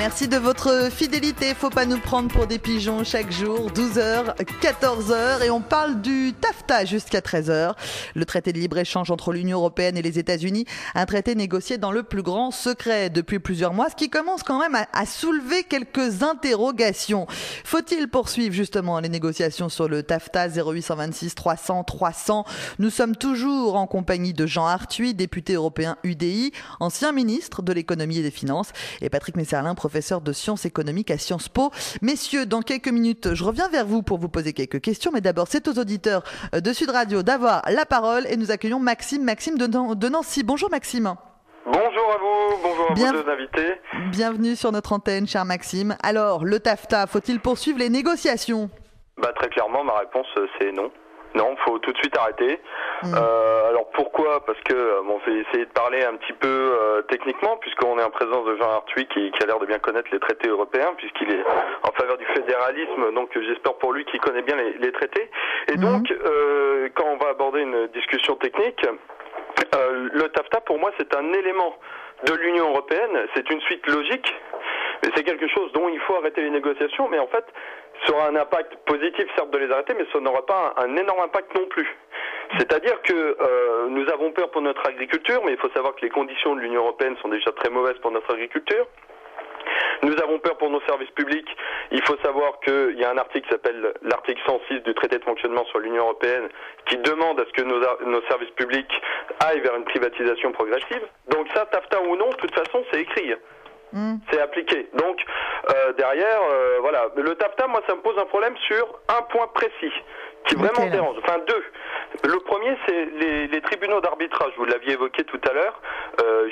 Merci de votre fidélité. Faut pas nous prendre pour des pigeons chaque jour. 12h, 14h. Et on parle du TAFTA jusqu'à 13h. Le traité de libre-échange entre l'Union européenne et les États-Unis. Un traité négocié dans le plus grand secret depuis plusieurs mois. Ce qui commence quand même à soulever quelques interrogations. Faut-il poursuivre justement les négociations sur le TAFTA 0826 300 300? Nous sommes toujours en compagnie de Jean Arthuis, député européen UDI, ancien ministre de l'économie et des finances, et Patrick Messerlin, professeur de sciences économiques à Sciences Po. Messieurs, dans quelques minutes, je reviens vers vous pour vous poser quelques questions, mais d'abord, c'est aux auditeurs de Sud Radio d'avoir la parole et nous accueillons Maxime de Nancy. Bonjour Maxime. Bonjour à vous, bonjour à vos deux invités. Bienvenue sur notre antenne, cher Maxime. Alors, le TAFTA, faut-il poursuivre les négociations? Très clairement, ma réponse, c'est non. Non, faut tout de suite arrêter. Alors pourquoi? Parce que je vais essayer de parler un petit peu techniquement, puisqu'on est en présence de Jean Arthuis qui a l'air de bien connaître les traités européens, puisqu'il est en faveur du fédéralisme, donc j'espère pour lui qu'il connaît bien les traités. Et donc, quand on va aborder une discussion technique, le TAFTA, pour moi, c'est un élément de l'Union européenne, c'est une suite logique, mais c'est quelque chose dont il faut arrêter les négociations, mais en fait, ça aura un impact positif, certes, de les arrêter, mais ça n'aura pas un énorme impact non plus. C'est-à-dire que nous avons peur pour notre agriculture, mais il faut savoir que les conditions de l'Union européenne sont déjà très mauvaises pour notre agriculture. Nous avons peur pour nos services publics. Il faut savoir qu'il y a un article qui s'appelle l'article 106 du traité de fonctionnement sur l'Union européenne qui demande à ce que nos services publics aillent vers une privatisation progressive. Donc ça, TAFTA ou non, de toute façon, c'est écrit. C'est appliqué. Donc derrière, voilà. Le TAFTA, moi, ça me pose un problème sur un point précis qui vraiment me dérange. Enfin, deux. Le premier, c'est les tribunaux d'arbitrage. Vous l'aviez évoqué tout à l'heure.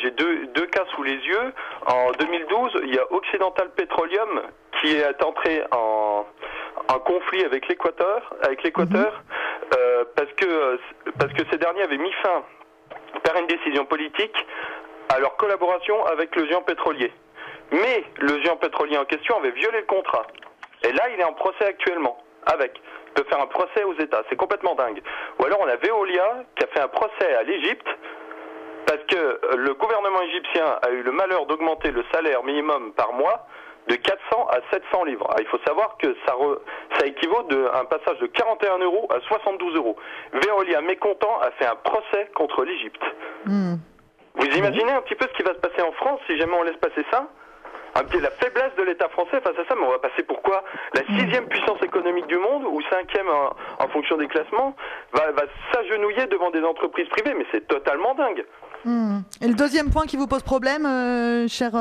J'ai deux cas sous les yeux. En 2012, il y a Occidental Petroleum qui est entré en conflit avec l'Équateur, parce que ces derniers avaient mis fin par une décision politique à leur collaboration avec le géant pétrolier. Mais le géant pétrolier en question avait violé le contrat. Et là, il est en procès actuellement. Il peut faire un procès aux États. C'est complètement dingue. Ou alors, on a Veolia qui a fait un procès à l'Égypte parce que le gouvernement égyptien a eu le malheur d'augmenter le salaire minimum par mois de 400 à 700 livres. Il faut savoir que ça équivaut à un passage de 41 € à 72 €. Veolia, mécontent, a fait un procès contre l'Égypte. Vous imaginez un petit peu ce qui va se passer en France si jamais on laisse passer ça? La faiblesse de l'État français face à ça, mais on va passer pour quoi? La 6e puissance économique du monde, ou 5e en fonction des classements, va s'agenouiller devant des entreprises privées, mais c'est totalement dingue. Et le deuxième point qui vous pose problème, cher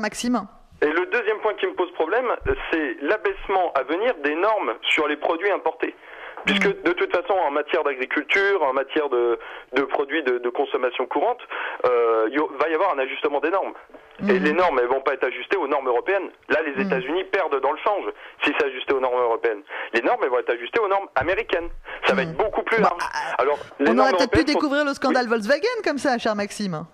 Maxime? Et le deuxième point qui me pose problème, c'est l'abaissement à venir des normes sur les produits importés. Puisque de toute façon, en matière d'agriculture, en matière de produits de consommation courante, il va y avoir un ajustement des normes. Et les normes, elles vont pas être ajustées aux normes européennes. Là, les États-Unis perdent dans le change si c'est ajusté aux normes européennes. Les normes, elles vont être ajustées aux normes américaines. Ça va être beaucoup plus large. Alors, on aurait peut-être pu découvrir le scandale Volkswagen comme ça, cher Maxime.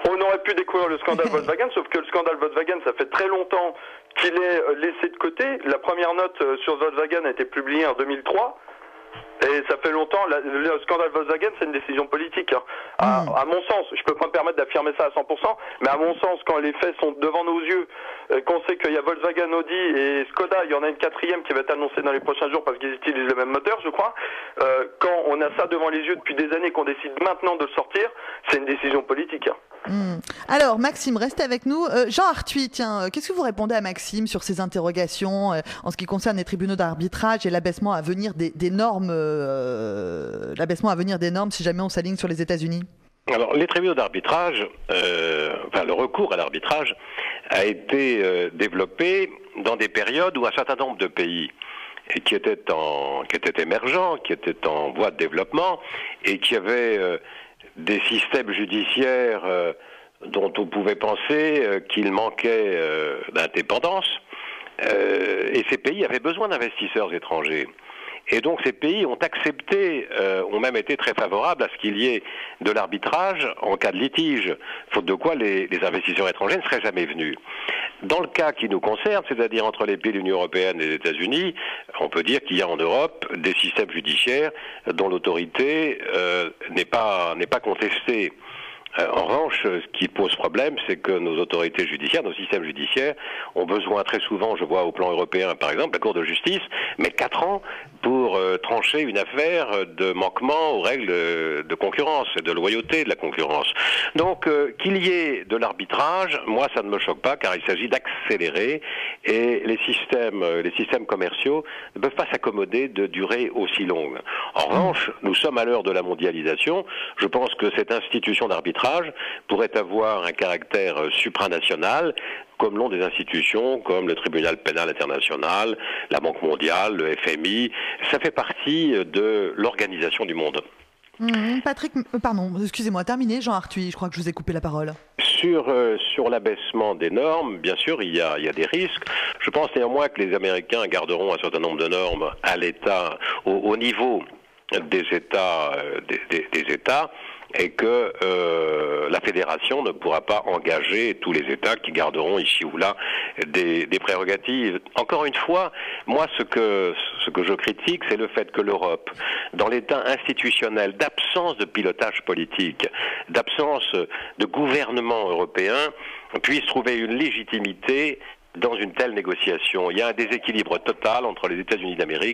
On aurait pu découvrir le scandale Volkswagen, sauf que le scandale Volkswagen, ça fait très longtemps qu'il est laissé de côté. La première note sur Volkswagen a été publiée en 2003. Et ça fait longtemps, le scandale Volkswagen, c'est une décision politique. À mon sens, je peux pas me permettre d'affirmer ça à 100%, mais à mon sens, quand les faits sont devant nos yeux, qu'on sait qu'il y a Volkswagen, Audi et Skoda, il y en a une quatrième qui va être annoncée dans les prochains jours parce qu'ils utilisent le même moteur, je crois. Quand on a ça devant les yeux depuis des années, qu'on décide maintenant de le sortir, c'est une décision politique. Alors, Maxime, restez avec nous. Jean Arthuis, tiens, qu'est-ce que vous répondez à Maxime sur ces interrogations en ce qui concerne les tribunaux d'arbitrage et l'abaissement à venir des normes, si jamais on s'aligne sur les États-Unis? Alors, les tribunaux d'arbitrage, le recours à l'arbitrage a été développé dans des périodes où un certain nombre de pays qui étaient émergents, qui étaient en voie de développement et qui avaient des systèmes judiciaires dont on pouvait penser qu'ils manquaient d'indépendance. Et ces pays avaient besoin d'investisseurs étrangers. Et donc ces pays ont accepté, ont même été très favorables à ce qu'il y ait de l'arbitrage en cas de litige, faute de quoi les investisseurs étrangers ne seraient jamais venus. Dans le cas qui nous concerne, c'est-à-dire entre les pays de l'Union européenne et les États-Unis, on peut dire qu'il y a en Europe des systèmes judiciaires dont l'autorité n'est pas contestée. En revanche, ce qui pose problème, c'est que nos autorités judiciaires, nos systèmes judiciaires, ont besoin très souvent, je vois au plan européen par exemple, la Cour de justice, met 4 ans pour trancher une affaire de manquement aux règles de concurrence et de loyauté de la concurrence. Donc, qu'il y ait de l'arbitrage, moi ça ne me choque pas, car il s'agit d'accélérer, et les systèmes commerciaux ne peuvent pas s'accommoder de durées aussi longues. En revanche, nous sommes à l'heure de la mondialisation. Je pense que cette institution d'arbitrage pourrait avoir un caractère supranational, comme l'ont des institutions comme le Tribunal pénal international, la Banque mondiale, le FMI. Ça fait partie de l'organisation du monde. Patrick, pardon, excusez-moi, terminé, Jean Arthuis, je crois que je vous ai coupé la parole. Sur l'abaissement des normes, bien sûr, il y a des risques. Je pense néanmoins que les Américains garderont un certain nombre de normes à l'État, au niveau des États, et que la fédération ne pourra pas engager tous les États qui garderont ici ou là des prérogatives. Encore une fois, moi ce que je critique, c'est le fait que l'Europe, dans l'état institutionnel d'absence de pilotage politique, d'absence de gouvernement européen, puisse trouver une légitimité dans une telle négociation. Il y a un déséquilibre total entre les États-Unis d'Amérique